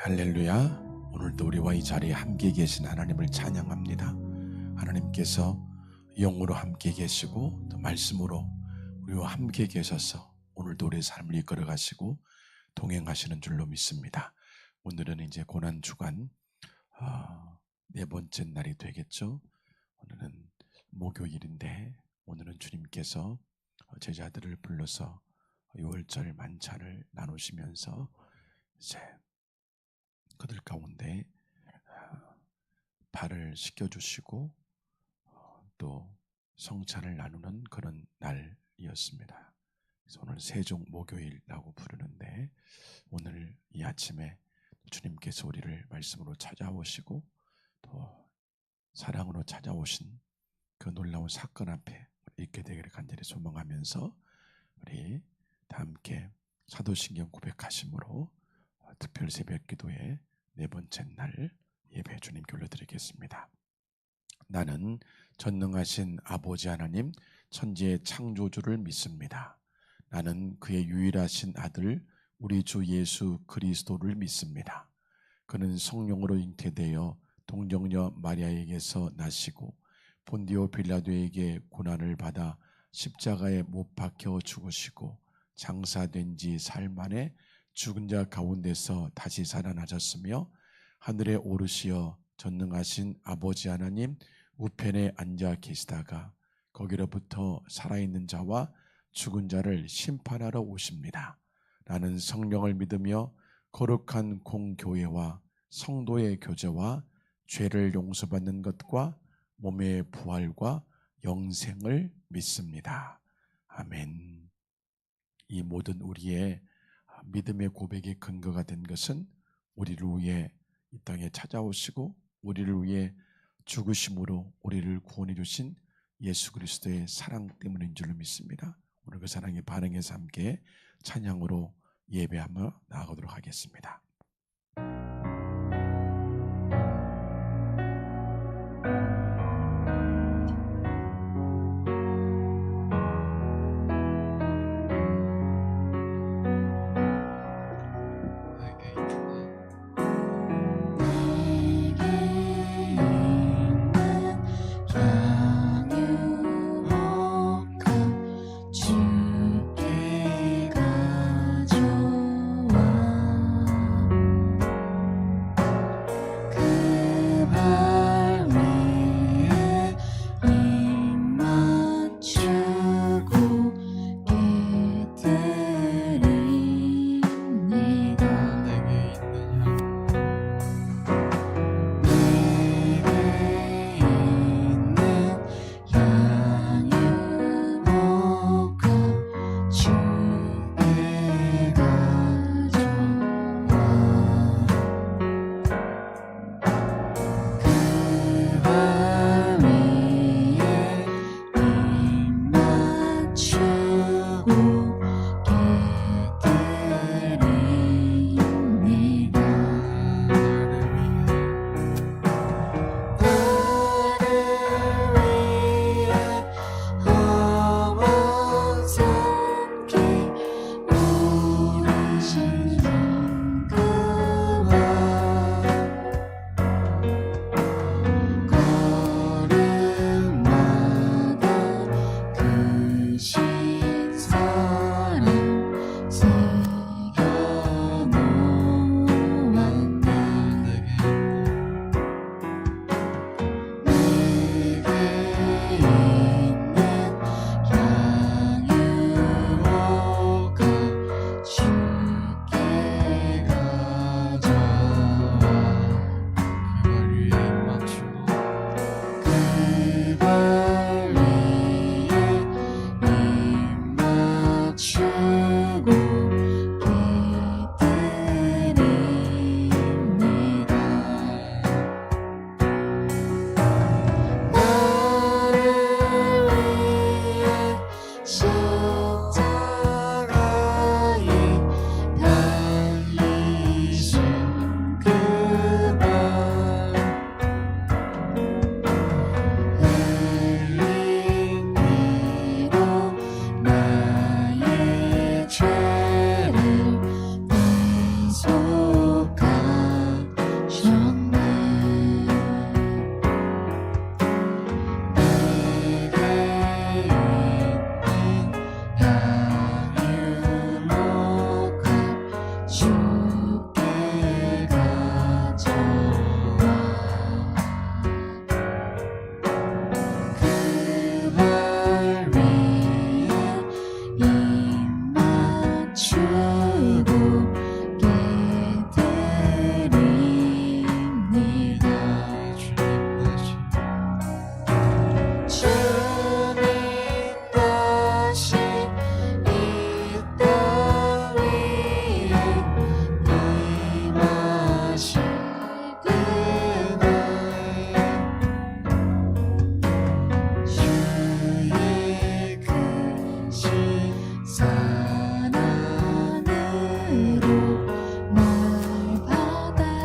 할렐루야. 오늘도 우리와 이 자리에 함께 계신 하나님을 찬양합니다. 하나님께서 영으로 함께 계시고 또 말씀으로 우리와 함께 계셔서 오늘도 우리의 삶을 이끌어 가시고 동행하시는 줄로 믿습니다. 오늘은 이제 고난주간 네 번째 날이 되겠죠. 오늘은 목요일인데 오늘은 주님께서 제자들을 불러서 6월절 만찬을 나누시면서 이제 그들 가운데 발을 씻겨주시고 또 성찬을 나누는 그런 날이었습니다. 그래서 오늘 세종 목요일이라고 부르는데 오늘 이 아침에 주님께서 우리를 말씀으로 찾아오시고 또 사랑으로 찾아오신 그 놀라운 사건 앞에 있게 되기를 간절히 소망하면서 우리 다 함께 사도신경 900가심으로 특별 새벽 기도에 네 번째 날 예배 주님께 올려드리겠습니다. 나는 전능하신 아버지 하나님 천지의 창조주를 믿습니다. 나는 그의 유일하신 아들 우리 주 예수 그리스도를 믿습니다. 그는 성령으로 잉태되어 동정녀 마리아에게서 나시고 본디오 빌라도에게 고난을 받아 십자가에 못 박혀 죽으시고 장사된 지 사흘 만에 죽은 자 가운데서 다시 살아나셨으며 하늘에 오르시어 전능하신 아버지 하나님 우편에 앉아 계시다가 거기로부터 살아있는 자와 죽은 자를 심판하러 오십니다. 나는 성령을 믿으며 거룩한 공교회와 성도의 교제와 죄를 용서받는 것과 몸의 부활과 영생을 믿습니다. 아멘. 이 모든 우리의 믿음의 고백의 근거가 된 것은 우리를 위해 이 땅에 찾아오시고 우리를 위해 죽으심으로 우리를 구원해 주신 예수 그리스도의 사랑 때문인 줄로 믿습니다. 오늘 그 사랑에 반응해서 함께 찬양으로 예배하며 나아가도록 하겠습니다.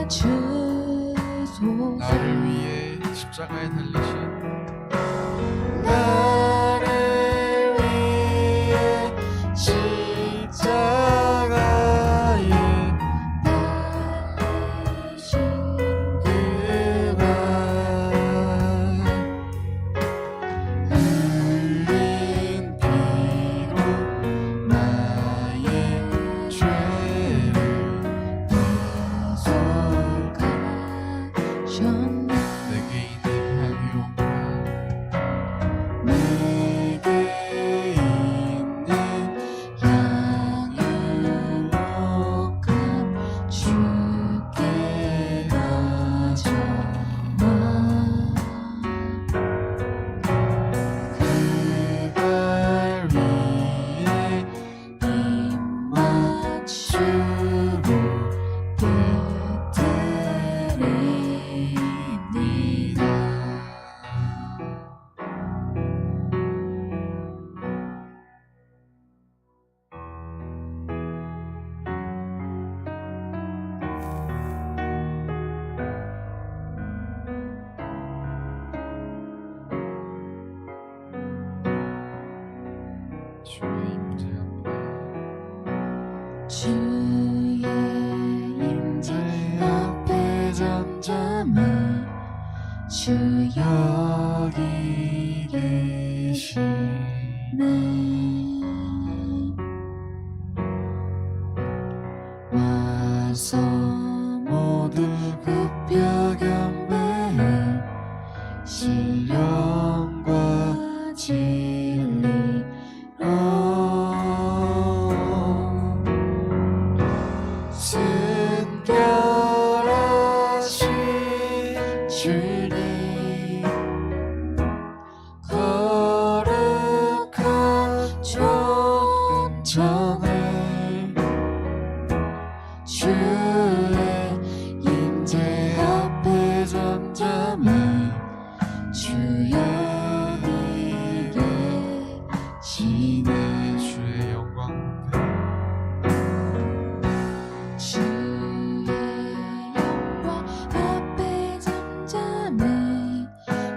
주 십자가에 달리신 나를 위해 십자가에 달리신 그가 흘린 피로 나의 죄를 대속하셨네. 내게 있는 향유가 내게 있는 향유가 주께 가져와 그발 위에 입 맞추고 깨뜨립니다. 주의 임재 앞에 주의 임재 앞에 잠잠해 주 여기 계시네. 와서 모두 굽혀 경배해 신령과 진리로 순결하신 주님 거룩한 존전을 주의 임재 앞에 잠잠해 주여 이게 지내. 주의 영광 주의 영광 앞에 잠잠해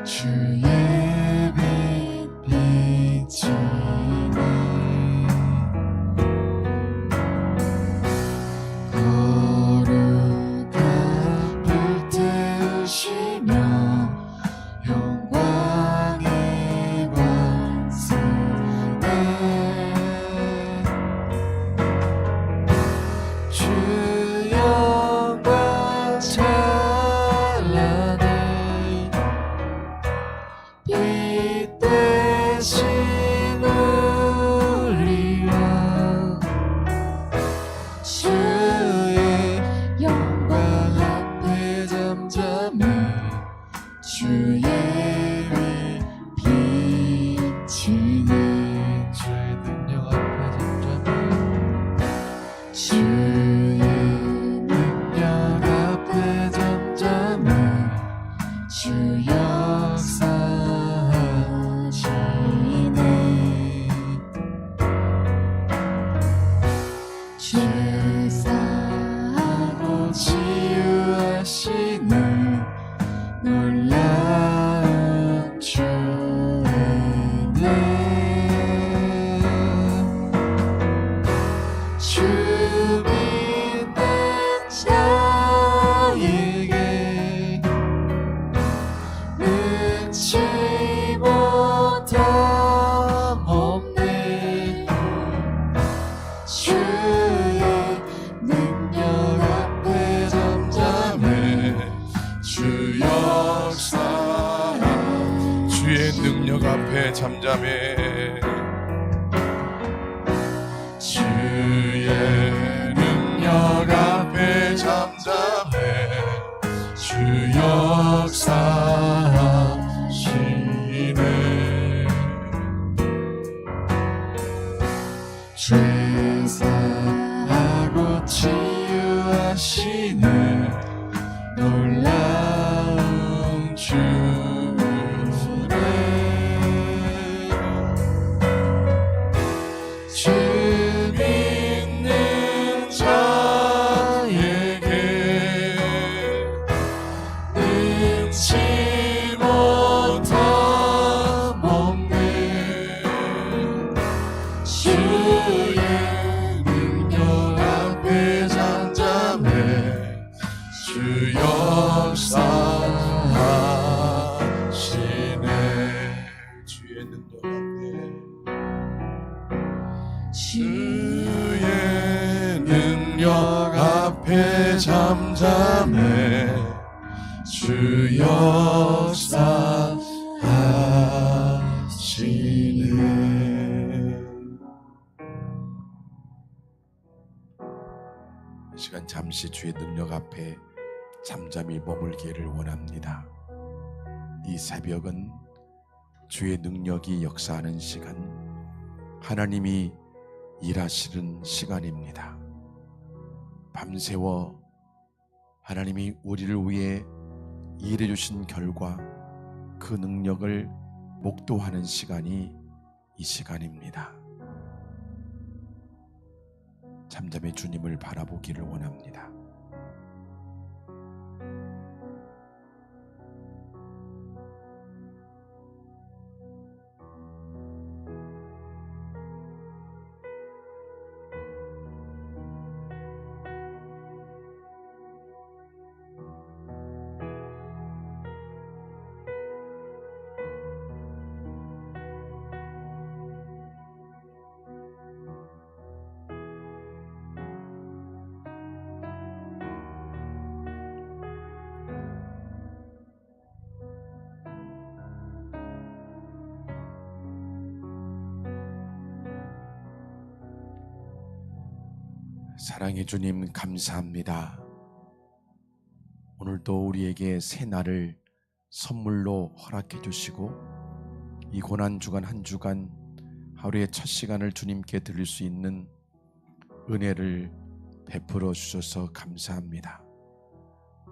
주의 빛 비치네. 거룩한 불 태우시며 영광의 관습에 주 영광 찬란해 빛 대신 우리와 주의 영광 앞에 잠잠해 주의 빛 비치네. 주의 능력 앞에 잠잠해 주의 능력 앞에 잠잠해 주 역사하시네. 죄사하고 치유하시는 놀라운 주은혜. 주 믿는 자에게 능치 못함 없네. 주의 능력 앞에 잠잠해 주 역사하시네. 주의 능력 앞에 잠잠해 주의 능력 앞에 잠잠해 주 역사하시네. 죄사하고 치유하시는 놀라운 주네. 역사하시네. 주의 능력 앞에 주의 능력 앞에 잠잠해 주 역사하시네. 이 시간 잠시 주의 능력 앞에 잠잠히 머물기를 원합니다. 이 새벽은 주의 능력이 역사하는 시간, 하나님이 일하시는 시간입니다. 밤새워 하나님이 우리를 위해 일해 주신 결과 그 능력을 목도하는 시간이 이 시간입니다. 잠잠히 주님을 바라보기를 원합니다. 사랑의 주님, 감사합니다. 오늘도 우리에게 새 날을 선물로 허락해 주시고 이 고난주간 한 주간 하루의 첫 시간을 주님께 드릴 수 있는 은혜를 베풀어 주셔서 감사합니다.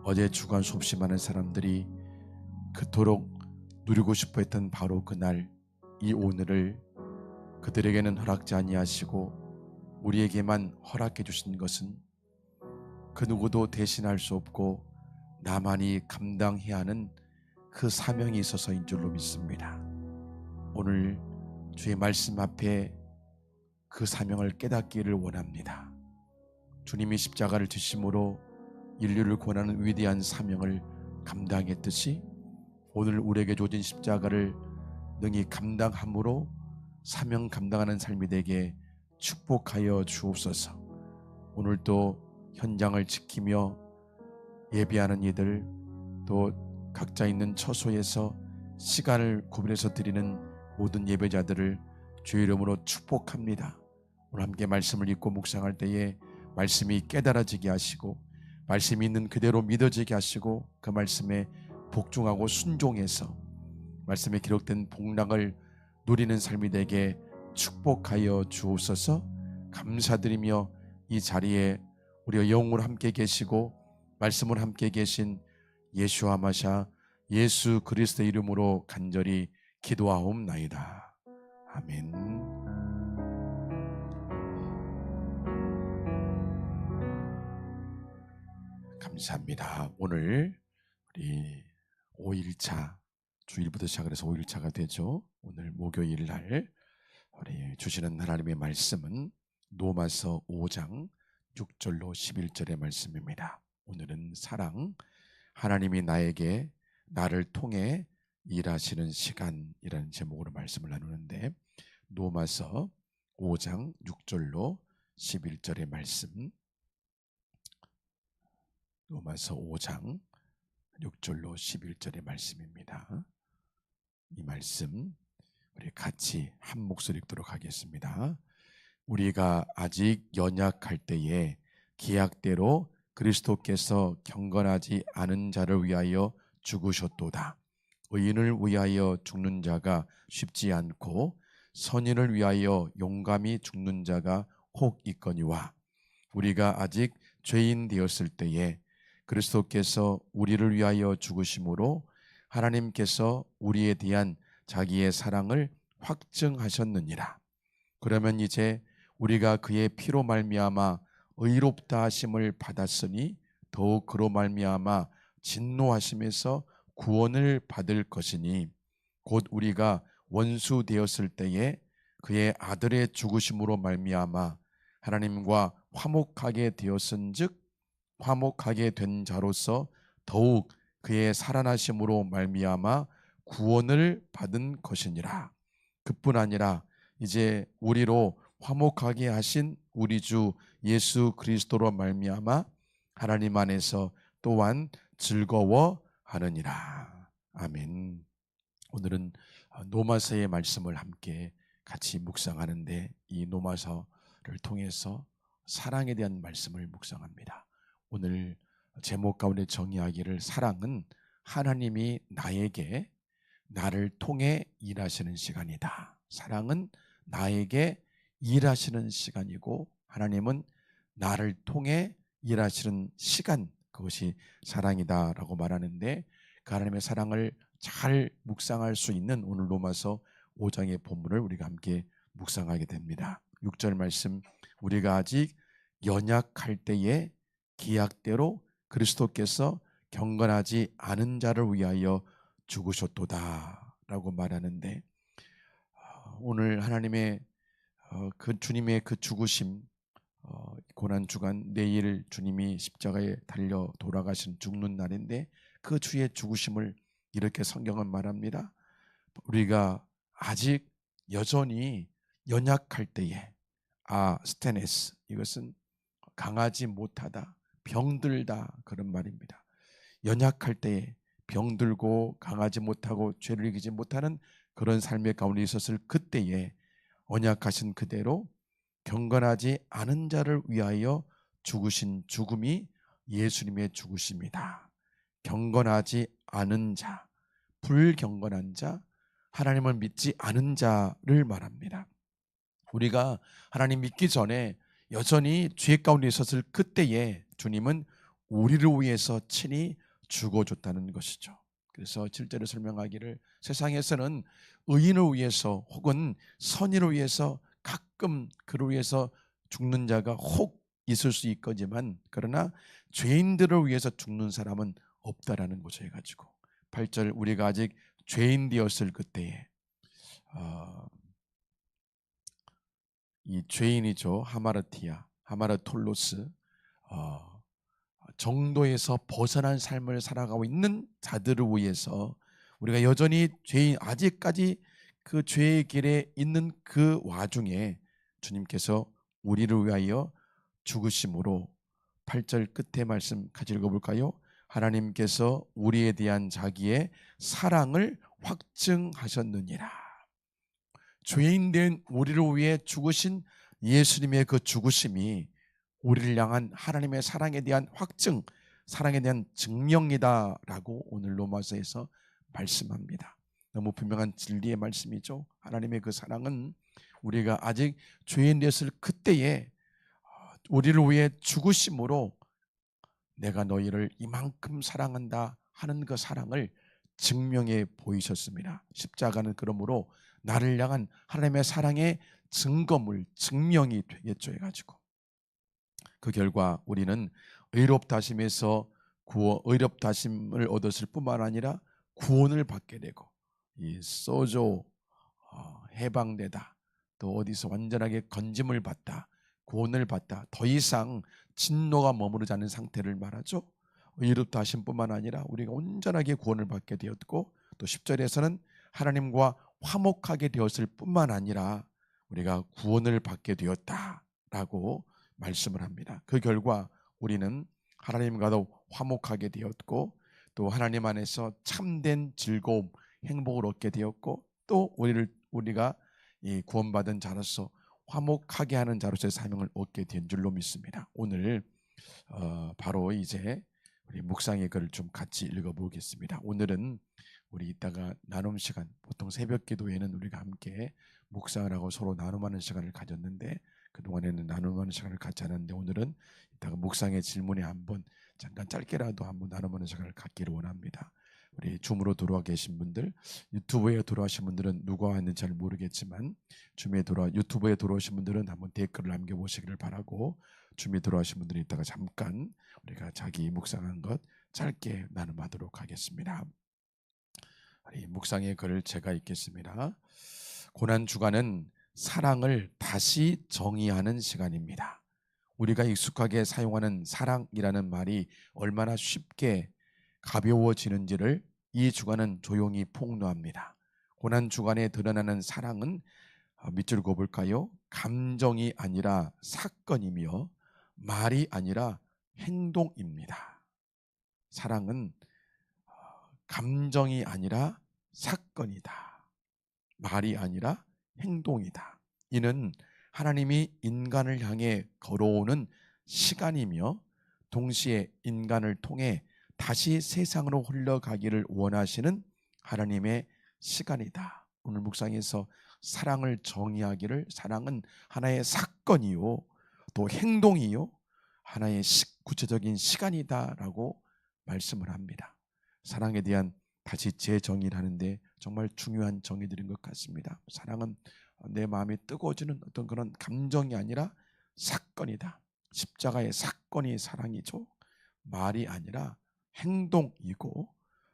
어제 주간 수없이 많은 사람들이 그토록 누리고 싶어 했던 바로 그날, 이 오늘을 그들에게는 허락지 아니하시고 우리에게만 허락해 주신 것은 그 누구도 대신할 수 없고 나만이 감당해야 하는 그 사명이 있어서인 줄로 믿습니다. 오늘 주의 말씀 앞에 그 사명을 깨닫기를 원합니다. 주님이 십자가를 지심으로 인류를 구원하는 위대한 사명을 감당했듯이 오늘 우리에게 주어진 십자가를 능히 감당함으로 사명 감당하는 삶이 되게 축복하여 주옵소서. 오늘도 현장을 지키며 예배하는 이들, 또 각자 있는 처소에서 시간을 구분해서 드리는 모든 예배자들을 주의 이름으로 축복합니다. 오늘 함께 말씀을 읽고 묵상할 때에 말씀이 깨달아지게 하시고 말씀이 있는 그대로 믿어지게 하시고 그 말씀에 복종하고 순종해서 말씀에 기록된 복락을 누리는 삶이 되게 축복하여 주옵소서. 감사드리며 이 자리에 우리가 영으로 함께 계시고 말씀으로 함께 계신 예수와 마샤 예수 그리스도의 이름으로 간절히 기도하옵나이다. 아멘. 감사합니다. 오늘 우리 5일차 주일부터 시작을 해서 5일차가 되죠. 오늘 목요일 날 우리 주시는 하나님의 말씀은 로마서 5장 6절로 11절의 말씀입니다. 오늘은 사랑, 하나님이 나를 통해 일하시는 시간이라는 제목으로 말씀을 나누는데 로마서 5장 6절로 11절의 말씀, 로마서 5장 6절로 11절의 말씀입니다. 이 말씀 우리 같이 한 목소리 읽도록 하겠습니다. 우리가 아직 연약할 때에 기약대로 그리스도께서 경건하지 않은 자를 위하여 죽으셨도다. 의인을 위하여 죽는 자가 쉽지 않고 선인을 위하여 용감히 죽는 자가 혹 있거니와 우리가 아직 죄인 되었을 때에 그리스도께서 우리를 위하여 죽으심으로 하나님께서 우리에 대한 자기의 사랑을 확증하셨느니라. 그러면 이제 우리가 그의 피로 말미암아 의롭다 하심을 받았으니 더욱 그로 말미암아 진노하심에서 구원을 받을 것이니 곧 우리가 원수 되었을 때에 그의 아들의 죽으심으로 말미암아 하나님과 화목하게 되었은즉 화목하게 된 자로서 더욱 그의 살아나심으로 말미암아 구원을 받은 것이니라. 그뿐 아니라 이제 우리로 화목하게 하신 우리 주 예수 그리스도로 말미암아 하나님 안에서 또한 즐거워하느니라. 아멘. 오늘은 노마서의 말씀을 함께 같이 묵상하는데, 이 노마서를 통해서 사랑에 대한 말씀을 묵상합니다. 오늘 제목 가운데 정의하기를, 사랑은 하나님이 나를 통해 일하시는 시간이다. 사랑은 나에게 일하시는 시간이고, 하나님은 나를 통해 일하시는 시간, 그것이 사랑이다라고 말하는데, 그 하나님의 사랑을 잘 묵상할 수 있는 오늘 로마서 5장의 본문을 우리가 함께 묵상하게 됩니다. 6절 말씀, 우리가 아직 연약할 때에 기약대로 그리스도께서 경건하지 않은 자를 위하여 죽으셨도다 라고 말하는데, 오늘 하나님의 그 주님의 그 죽으심, 고난주간, 내일 주님이 십자가에 달려 돌아가신 죽는 날인데, 그 주의 죽으심을 이렇게 성경은 말합니다. 우리가 아직 여전히 연약할 때에, 스테네스, 이것은 강하지 못하다, 병들다, 그런 말입니다. 연약할 때에 병들고 강하지 못하고 죄를 이기지 못하는 그런 삶의 가운데 있었을 그때에 언약하신 그대로 경건하지 않은 자를 위하여 죽으신 죽음이 예수님의 죽으심이다. 경건하지 않은 자, 불경건한 자, 하나님을 믿지 않은 자를 말합니다. 우리가 하나님 믿기 전에 여전히 죄 가운데 있었을 그때에 주님은 우리를 위해서 친히 죽어줬다는 것이죠. 그래서 7절에 설명하기를, 세상에서는 의인을 위해서 혹은 선인을 위해서 가끔 그를 위해서 죽는 자가 혹 있을 수 있거지만, 그러나 죄인들을 위해서 죽는 사람은 없다라는 것을 해가지고, 8절, 우리가 아직 죄인 되었을 그때에, 이 죄인이죠, 하마르톨로스, 정도에서 벗어난 삶을 살아가고 있는 자들을 위해서, 우리가 여전히 죄인, 아직까지 그 죄의 길에 있는 그 와중에 주님께서 우리를 위하여 죽으심으로, 8절 끝에 말씀 같이 읽어볼까요? 하나님께서 우리에 대한 자기의 사랑을 확증하셨느니라. 죄인된 우리를 위해 죽으신 예수님의 그 죽으심이 우리를 향한 하나님의 사랑에 대한 확증, 사랑에 대한 증명이다라고 오늘 로마서에서 말씀합니다. 너무 분명한 진리의 말씀이죠. 하나님의 그 사랑은 우리가 아직 죄인 되었을 그때에 우리를 위해 죽으심으로 내가 너희를 이만큼 사랑한다 하는 그 사랑을 증명해 보이셨습니다. 십자가는 그러므로 나를 향한 하나님의 사랑의 증거물, 증명이 되겠죠 해가지고, 그 결과 우리는 의롭다심에서 의롭다심을 얻었을 뿐만 아니라 구원을 받게 되고, 이 소조, 해방되다, 또 어디서 완전하게 건짐을 받다, 구원을 받다, 더 이상 진노가 머무르지 않은 상태를 말하죠. 의롭다 하심 뿐만 아니라 우리가 온전하게 구원을 받게 되었고, 또 10절에서는 하나님과 화목하게 되었을 뿐만 아니라 우리가 구원을 받게 되었다라고 말씀을 합니다. 그 결과 우리는 하나님과도 화목하게 되었고, 또 하나님 안에서 참된 즐거움, 행복을 얻게 되었고, 또 우리가 이 구원받은 자로서 화목하게 하는 자로서의 사명을 얻게 된 줄로 믿습니다. 오늘 바로 이제 우리 묵상의 글을 좀 같이 읽어보겠습니다. 오늘은 우리 이따가 나눔 시간, 보통 새벽 기도에는 우리가 함께 묵상을 하고 서로 나눔하는 시간을 가졌는데, 그동안에는 나눔하는 시간을 갖지 않았는데, 오늘은 이따가 묵상의 질문에 한번 잠깐 짧게라도 한번 나눔하는 시간을 갖기를 원합니다. 우리 줌으로 들어와 계신 분들, 유튜브에 들어오신 분들은 누가 왔는지 잘 모르겠지만, 유튜브에 들어오신 분들은 한번 댓글을 남겨보시기를 바라고, 줌에 들어오신 분들은 이따가 잠깐 우리가 자기 묵상한 것 짧게 나눔하도록 하겠습니다. 이 묵상의 글을 제가 읽겠습니다. 고난주간은 사랑을 다시 정의하는 시간입니다. 우리가 익숙하게 사용하는 사랑이라는 말이 얼마나 쉽게 가벼워지는지를 이 주간은 조용히 폭로합니다. 고난 주간에 드러나는 사랑은 밑줄 그어볼까요? 감정이 아니라 사건이며 말이 아니라 행동입니다. 사랑은 감정이 아니라 사건이다. 말이 아니라 행동이다. 이는 하나님이 인간을 향해 걸어오는 시간이며 동시에 인간을 통해 다시 세상으로 흘러가기를 원하시는 하나님의 시간이다. 오늘 묵상에서 사랑을 정의하기를 사랑은 하나의 사건이요 또 행동이요 하나의 구체적인 시간이다라고 말씀을 합니다. 사랑에 대한 다시 재정의를 하는데 정말 중요한 정의들인 것 같습니다. 사랑은 내 마음이 뜨거워지는 어떤 그런 감정이 아니라 사건이다. 십자가의 사건이 사랑이죠. 말이 아니라 행동이고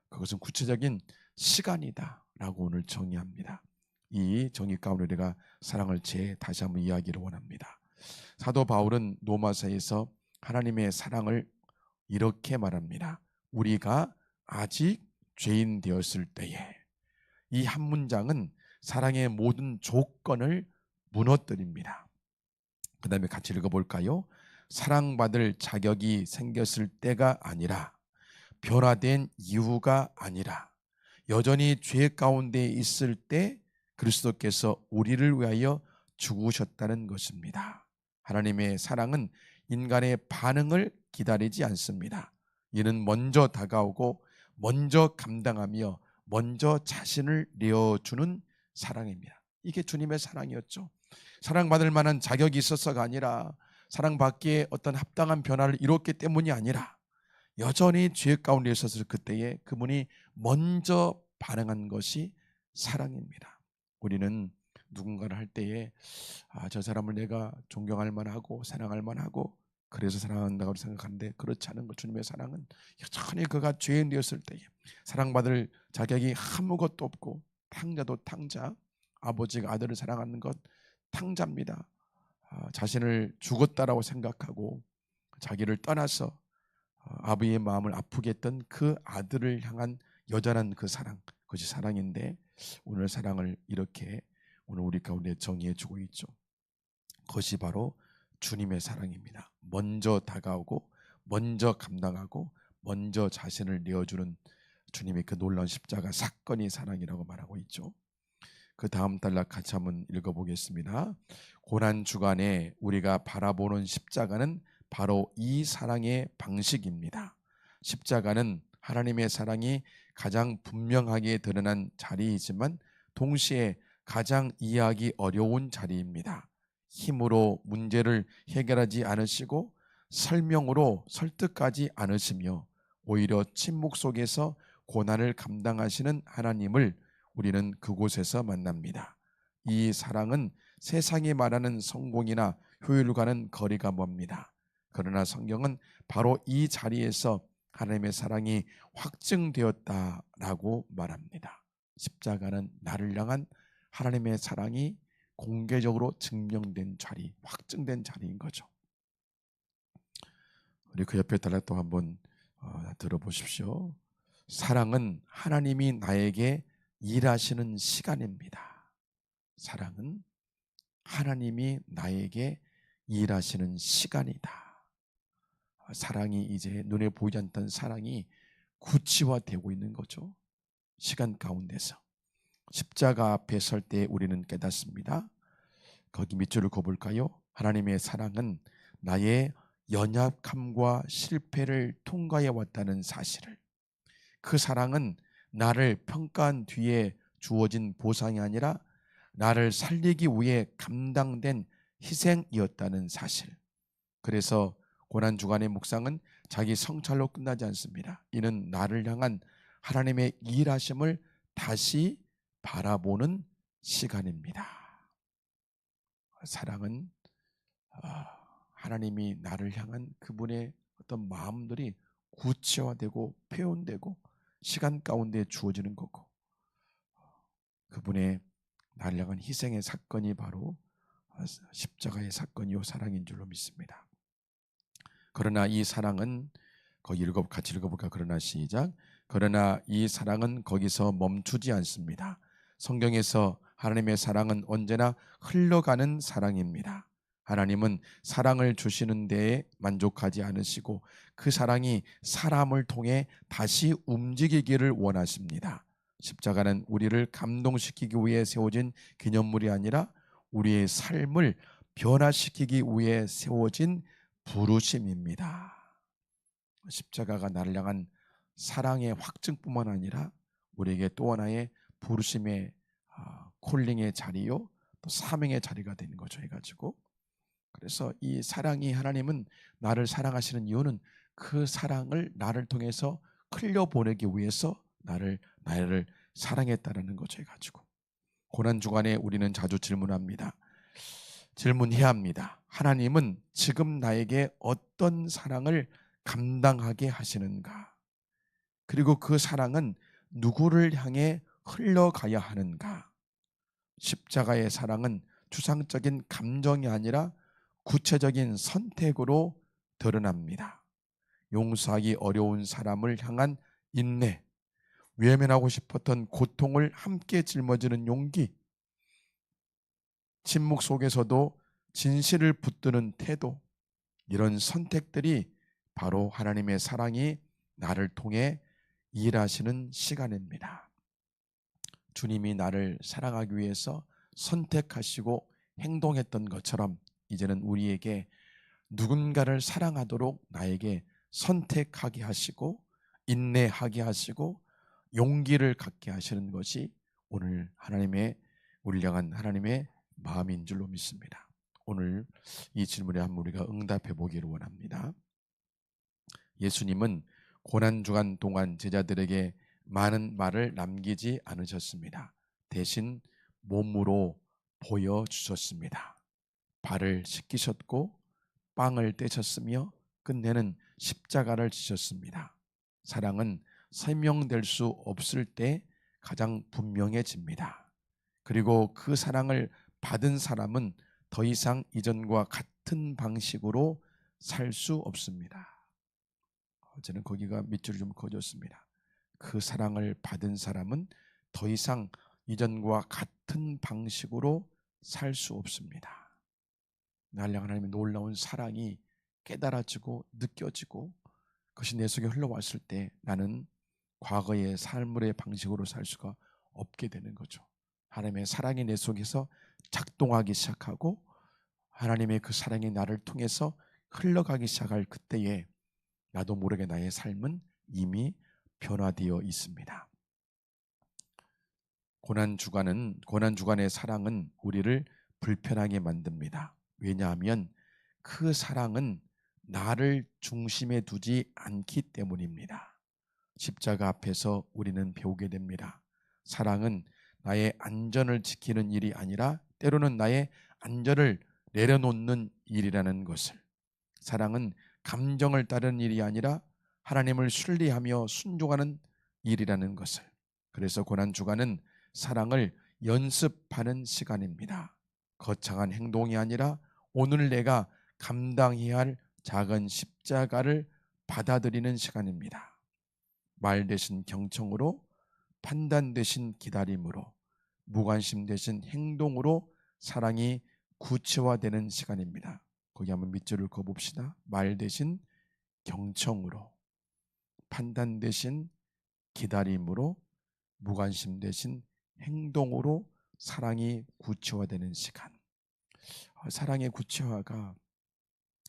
그것은 구체적인 시간이다라고 오늘 정의합니다. 이 정의 가운데 우리가 사랑을 다시 한번 이야기를 원합니다. 사도 바울은 로마서에서 하나님의 사랑을 이렇게 말합니다. 우리가 아직 죄인 되었을 때에. 이 한 문장은 사랑의 모든 조건을 무너뜨립니다. 그 다음에 같이 읽어볼까요? 사랑받을 자격이 생겼을 때가 아니라, 변화된 이유가 아니라, 여전히 죄 가운데 있을 때 그리스도께서 우리를 위하여 죽으셨다는 것입니다. 하나님의 사랑은 인간의 반응을 기다리지 않습니다. 이는 먼저 다가오고 먼저 감당하며 먼저 자신을 내어주는 사랑입니다. 이게 주님의 사랑이었죠. 사랑받을 만한 자격이 있어서가 아니라 사랑받기에 어떤 합당한 변화를 이뤘기 때문이 아니라 여전히 죄 가운데 있었을 그때에 그분이 먼저 반응한 것이 사랑입니다. 우리는 누군가를 할 때에 저 사람을 내가 존경할 만하고 사랑할 만하고 그래서 사랑한다고 생각하는데 그렇지 않은 것. 주님의 사랑은 여전히 그가 죄인 되었을 때에 사랑받을 자격이 아무것도 없고 탕자도 탕자, 아버지가 아들을 사랑하는 것 탕자입니다. 자신을 죽었다라고 생각하고 자기를 떠나서 아버지의 마음을 아프게 했던 그 아들을 향한 여전한 그 사랑, 그것이 사랑인데 오늘 사랑을 이렇게 오늘 우리 가운데 정의해 주고 있죠. 그것이 바로 주님의 사랑입니다. 먼저 다가오고 먼저 감당하고 먼저 자신을 내어주는 주님의 그 놀라운 십자가 사건이 사랑이라고 말하고 있죠. 그 다음 단락 같이 한번 읽어보겠습니다. 고난 주간에 우리가 바라보는 십자가는 바로 이 사랑의 방식입니다. 십자가는 하나님의 사랑이 가장 분명하게 드러난 자리이지만 동시에 가장 이해하기 어려운 자리입니다. 힘으로 문제를 해결하지 않으시고 설명으로 설득하지 않으시며 오히려 침묵 속에서 고난을 감당하시는 하나님을 우리는 그곳에서 만납니다. 이 사랑은 세상이 말하는 성공이나 효율과는 거리가 멉니다. 그러나 성경은 바로 이 자리에서 하나님의 사랑이 확증되었다라고 말합니다. 십자가는 나를 향한 하나님의 사랑이 공개적으로 증명된 자리, 확증된 자리인 거죠. 우리 그 옆에 달라 또 한번 들어보십시오. 사랑은 하나님이 나에게 일하시는 시간입니다. 사랑은 하나님이 나에게 일하시는 시간이다. 사랑이 이제 눈에 보이지 않던 사랑이 구체화되고 있는 거죠. 시간 가운데서. 십자가 앞에 설 때 우리는 깨닫습니다. 거기 밑줄을 그어볼까요? 하나님의 사랑은 나의 연약함과 실패를 통과해 왔다는 사실을, 그 사랑은 나를 평가한 뒤에 주어진 보상이 아니라 나를 살리기 위해 감당된 희생이었다는 사실. 그래서 고난주간의 묵상은 자기 성찰로 끝나지 않습니다. 이는 나를 향한 하나님의 일하심을 다시 바라보는 시간입니다. 사랑은 하나님이 나를 향한 그분의 어떤 마음들이 구체화되고 표현되고 시간 가운데 주어지는 거고, 그분의 나를 향한 희생의 사건이 바로 십자가의 사건이요 사랑인 줄로 믿습니다. 그러나 이 사랑은 거기 같이 읽어볼까? 그러나 시작. 그러나 이 사랑은 거기서 멈추지 않습니다. 성경에서 하나님의 사랑은 언제나 흘러가는 사랑입니다. 하나님은 사랑을 주시는 데에 만족하지 않으시고 그 사랑이 사람을 통해 다시 움직이기를 원하십니다. 십자가는 우리를 감동시키기 위해 세워진 기념물이 아니라 우리의 삶을 변화시키기 위해 세워진 부르심입니다. 십자가가 나를 향한 사랑의 확증뿐만 아니라 우리에게 또 하나의 부르심의 콜링의 자리요, 또 사명의 자리가 되는 거죠. 해가지고 그래서 이 사랑이, 하나님은 나를 사랑하시는 이유는 그 사랑을 나를 통해서 흘려보내기 위해서 나를 사랑했다라는 거죠. 해가지고 고난 주간에 우리는 자주 질문해야 합니다. 하나님은 지금 나에게 어떤 사랑을 감당하게 하시는가? 그리고 그 사랑은 누구를 향해 흘러가야 하는가? 십자가의 사랑은 추상적인 감정이 아니라 구체적인 선택으로 드러납니다. 용서하기 어려운 사람을 향한 인내, 외면하고 싶었던 고통을 함께 짊어지는 용기, 침묵 속에서도 진실을 붙드는 태도, 이런 선택들이 바로 하나님의 사랑이 나를 통해 일하시는 시간입니다. 주님이 나를 사랑하기 위해서 선택하시고 행동했던 것처럼 이제는 우리에게 누군가를 사랑하도록 나에게 선택하게 하시고 인내하게 하시고 용기를 갖게 하시는 것이 오늘 우리를 향한 하나님의 마음인 줄로 믿습니다. 오늘 이 질문에 한번 우리가 응답해 보기를 원합니다. 예수님은 고난주간 동안 제자들에게 많은 말을 남기지 않으셨습니다. 대신 몸으로 보여주셨습니다. 발을 씻기셨고 빵을 떼셨으며 끝내는 십자가를 지셨습니다. 사랑은 설명될 수 없을 때 가장 분명해집니다. 그리고 그 사랑을 받은 사람은 더 이상 이전과 같은 방식으로 살 수 없습니다. 저는 거기가 밑줄을 좀 그어줬습니다. 그 사랑을 받은 사람은 더 이상 이전과 같은 방식으로 살 수 없습니다. 나를 향한 하나님의 놀라운 사랑이 깨달아지고 느껴지고 그것이 내 속에 흘러왔을 때 나는 과거의 삶의 방식으로 살 수가 없게 되는 거죠. 하나님의 사랑이 내 속에서 작동하기 시작하고 하나님의 그 사랑이 나를 통해서 흘러가기 시작할 그때에 나도 모르게 나의 삶은 이미 변화되어 있습니다. 고난주간의 사랑은 우리를 불편하게 만듭니다. 왜냐하면 그 사랑은 나를 중심에 두지 않기 때문입니다. 십자가 앞에서 우리는 배우게 됩니다. 사랑은 나의 안전을 지키는 일이 아니라 때로는 나의 안전을 내려놓는 일이라는 것을, 사랑은 감정을 따르는 일이 아니라 하나님을 신뢰하며 순종하는 일이라는 것을, 그래서 고난주간은 사랑을 연습하는 시간입니다. 거창한 행동이 아니라 오늘 내가 감당해야 할 작은 십자가를 받아들이는 시간입니다. 말 대신 경청으로, 판단 대신 기다림으로, 무관심 대신 행동으로 사랑이 구체화되는 시간입니다. 거기 한번 밑줄을 그어봅시다. 말 대신 경청으로, 판단 대신 기다림으로, 무관심 대신 행동으로 사랑이 구체화되는 시간. 사랑의 구체화가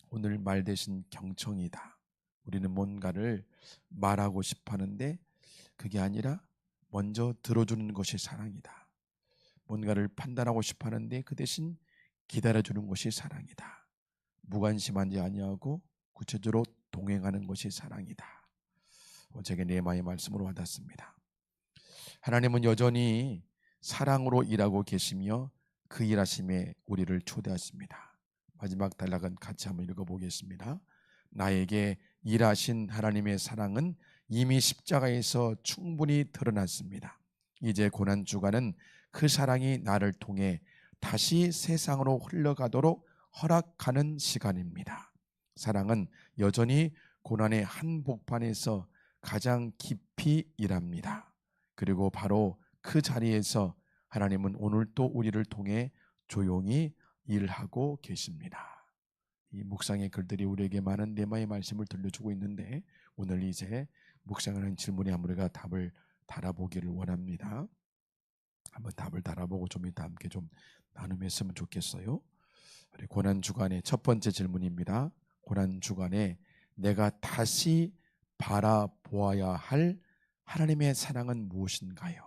오늘 말 대신 경청이다. 우리는 뭔가를 말하고 싶어 하는데 그게 아니라 먼저 들어주는 것이 사랑이다. 뭔가를 판단하고 싶어 하는데 그 대신 기다려주는 것이 사랑이다. 무관심하지 아니하고 구체적으로 동행하는 것이 사랑이다. 제게 네마의 말씀으로 와닿습니다. 하나님은 여전히 사랑으로 일하고 계시며 그 일하심에 우리를 초대하십니다. 마지막 단락은 같이 한번 읽어보겠습니다. 나에게 일하신 하나님의 사랑은 이미 십자가에서 충분히 드러났습니다. 이제 고난주간은 그 사랑이 나를 통해 다시 세상으로 흘러가도록 허락하는 시간입니다. 사랑은 여전히 고난의 한복판에서 가장 깊이 일합니다. 그리고 바로 그 자리에서 하나님은 오늘 또 우리를 통해 조용히 일하고 계십니다. 이 묵상의 글들이 우리에게 많은 내마의 말씀을 들려주고 있는데, 오늘 이제 묵상하는 질문에 우리가 답을 달아보기를 원합니다. 한번 답을 달아보고 좀 이따 함께 좀 나눔했으면 좋겠어요. 우리 고난 주간의 첫 번째 질문입니다. 고난 주간에 내가 다시 바라보아야 할 하나님의 사랑은 무엇인가요?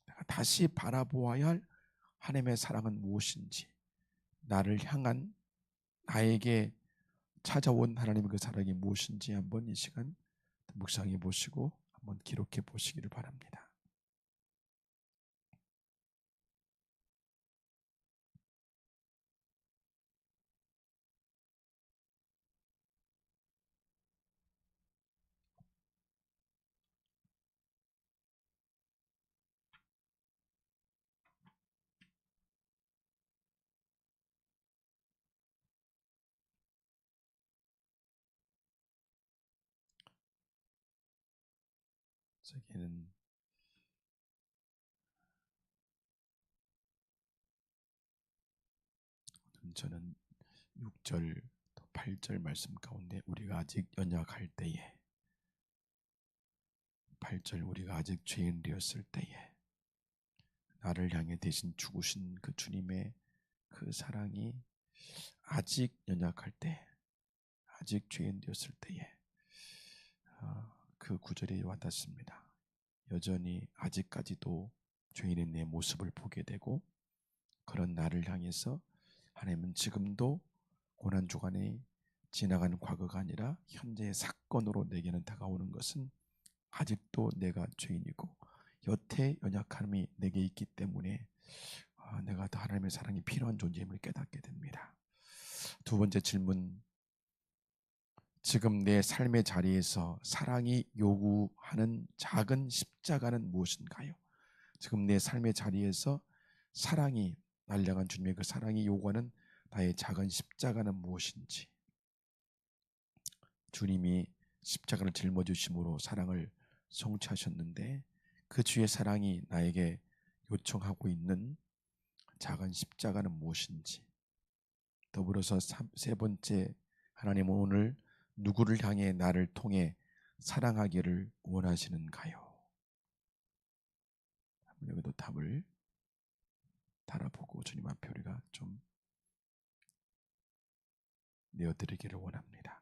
내가 다시 바라보아야 할 하나님의 사랑은 무엇인지, 나를 향한, 나에게 찾아온 하나님의 그 사랑이 무엇인지 한번 이 시간 묵상해 보시고 한번 기록해 보시기를 바랍니다. 저기는 저는 6절 또 8절 말씀 가운데 우리가 아직 연약할 때에, 8절 우리가 아직 죄인 되었을 때에 나를 향해 대신 죽으신 그 주님의 그 사랑이 아직 연약할 때, 아직 죄인 되었을 때에 그 구절이 와닿습니다. 여전히 아직까지도 죄인의 내 모습을 보게 되고, 그런 나를 향해서 하나님은 지금도 고난주간에 지나가는 과거가 아니라 현재의 사건으로 내게는 다가오는 것은 아직도 내가 죄인이고 여태 연약함이 내게 있기 때문에 내가 더 하나님의 사랑이 필요한 존재임을 깨닫게 됩니다. 두 번째 질문, 지금 내 삶의 자리에서 사랑이 요구하는 작은 십자가는 무엇인가요? 지금 내 삶의 자리에서 사랑이, 나를 향한 주님의 그 사랑이 요구하는 나의 작은 십자가는 무엇인지, 주님이 십자가를 짊어지심으로 사랑을 성취하셨는데 그 주의 사랑이 나에게 요청하고 있는 작은 십자가는 무엇인지, 더불어서 세 번째, 하나님은 오늘 누구를 향해 나를 통해 사랑하기를 원하시는가요? 여기도 답을 달아보고 주님 앞에 우리가 좀 내어드리기를 원합니다.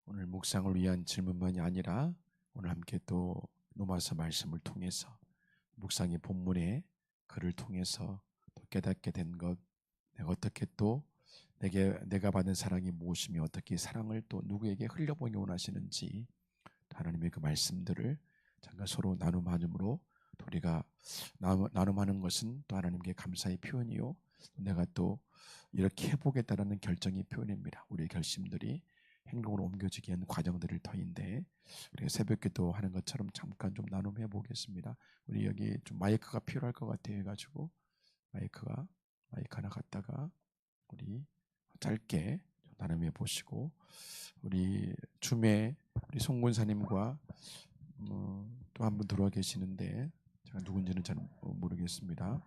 오늘 묵상을 위한 질문만이 아니라 오늘 함께 또 로마서 말씀을 통해서 묵상의 본문의 글을 통해서 또 깨닫게 된 것, 내가 어떻게 또 내가 받은 사랑이 무엇이며 어떻게 사랑을 또 누구에게 흘려보기 원하시는지, 하나님의 그 말씀들을 잠깐 서로 나눔함으로, 우리가 나눔하는 것은 또 하나님께 감사의 표현이요, 내가 또 이렇게 해보겠다라는 결정의 표현입니다. 우리의 결심들이 행동으로 옮겨지게 하는 과정들일 터인데, 우리가 새벽기도 하는 것처럼 잠깐 좀 나눔해 보겠습니다. 우리 여기 좀 마이크가 필요할 것 같아 해가지고 마이크 하나 갖다가 우리 짧게 나눔해 보시고, 우리 줌에 우리 송군사님과 또 한 분 들어와 계시는데 제가 누군지는 잘 모르겠습니다.